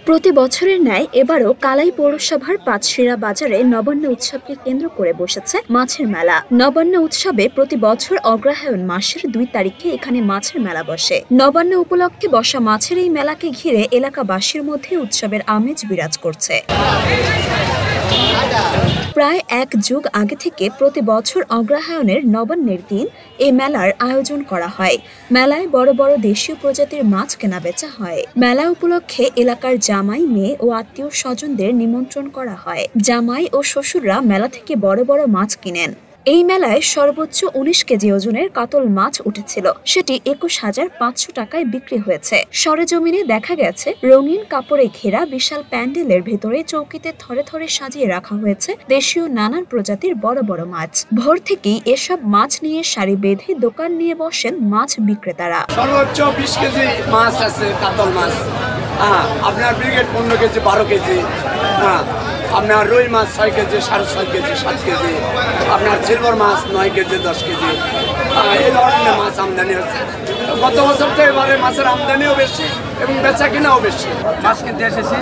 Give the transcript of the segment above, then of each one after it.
প্রতি বছরের ন্যায় এবারও কালাই পৌরসভার পাঁচশিরা বাজারে নবান্ন উৎসবকে কেন্দ্র করে বসেছে মাছের মেলা। নবান্ন উৎসবে প্রতি বছর অগ্রহায়ণ মাসের 2 তারিখে এখানে মাছের মেলা বসে। নবান্ন উপলক্ষে বসা মাছের এই মেলাকে ঘিরে এলাকাবাসীর মধ্যে উৎসবের আমেজ বিরাজ করছে। প্রায় 1 যুগ আগে থেকে প্রতি বছর অগ্রহায়ণের নবান্নের দিন এই মেলার আয়োজন করা হয়। মেলায় বড় বড় দেশীয় প্রজাতির মাছ কেনাবেচা হয়। মেলা উপলক্ষে এলাকার জামাই, মেয়ে ও আত্মীয় স্বজনদের নিমন্ত্রণ করা হয়। জামাই ও শ্বশুররা মেলা থেকে বড় বড় মাছ কিনেন। এই মেলায় সর্বোচ্চ 19 কেজি ওজনের কাতল মাছ উঠেছিল, সেটি 21,500 টাকায় বিক্রি হয়েছে। সরেজমিনে দেখা গেছে রঙিন কাপড়ে ঘেরা বিশাল প্যান্ডেলের ভেতরে চৌকিতে থরে থরে সাজিয়ে রাখা হয়েছে দেশীয় নানান প্রজাতির বড় বড় মাছ। ভোর থেকেই এসব মাছ নিয়ে সারি বেঁধে দোকান নিয়ে বসেন মাছ বিক্রেতারা। সর্বোচ্চ 20 কেজি মাছ আছে, কাতল মাছ। আপনার ব্রিগেড 15 কেজি, 12 কেজি। আপনার রুই মাছ 6 কেজি, 6.5 কেজি, 7 কেজি। আপনার সিলভার মাছ 9 কেজি, 10 কেজি। এই ধরনের মাছ আমদানি হচ্ছে। গত বছর তো এবারে মাছের আমদানিও বেশি এবং বেচা কিনাও বেশি। মাছ কিনতে এসেছি,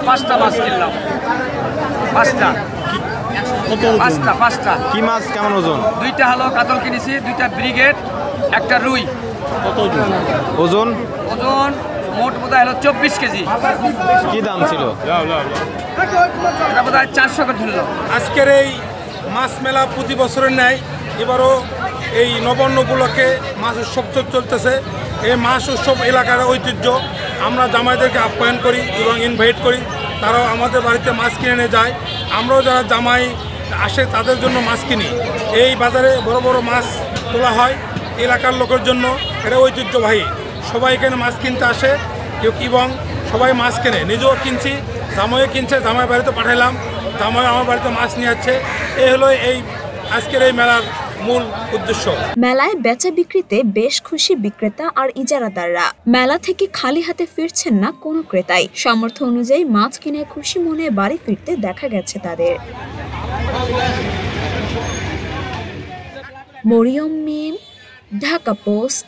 5টা মাছ কিনলাম। 5টা কি মাছ, কেমন ওজন? 2টা হলো কাতল কিনেছি, 2টা ব্রিগেড, 1টা রুই। কত ওজন? ওজন মোট বোধহয় হলো 24 কেজি। কি দাম ছিল? এটা বোধহয় 400 করে ছিল। আজকের এই মাছ মেলা প্রতি বছরের ন্যায় এবারও এই নবান্ন উপলক্ষে মাছ উৎসব চলতেছে। এই মাছ উৎসব এলাকার ঐতিহ্য। আমরা জামাইদেরকে আপ্যায়ন করি এবং ইনভাইট করি, তারাও আমাদের বাড়িতে মাছ কিনে নিয়ে যায়। আমরাও যারা জামাই আসে তাদের জন্য মাছ কিনি। এই বাজারে বড় বড় মাছ তোলা হয় এলাকার লোকের জন্য, এটা ঐতিহ্যবাহী। সবাই এখানে মাছ কিনতে আসে এবং সবাই মাছ কেনে, নিজেও কিনছি, জামাইও কিনছে, জামাই বাড়িতে পাঠাইলাম, জামাই আমার বাড়িতে মাছ নিয়ে যাচ্ছে। এই হলো এই আজকের এই মেলার মূল উদ্দেশ্য। মেলায় বেচা বিক্রিতে বেশ খুশি বিক্রেতা আর ইজারাদাররা। মেলা থেকে খালি হাতে ফিরছেন না কোনো ক্রেতাই। সামর্থ্য অনুযায়ী মাছ কিনে খুশি মনে বাড়ি ফিরতে দেখা গেছে তাদের। মরিয়ম মিম, ঢাকা পোস্ট।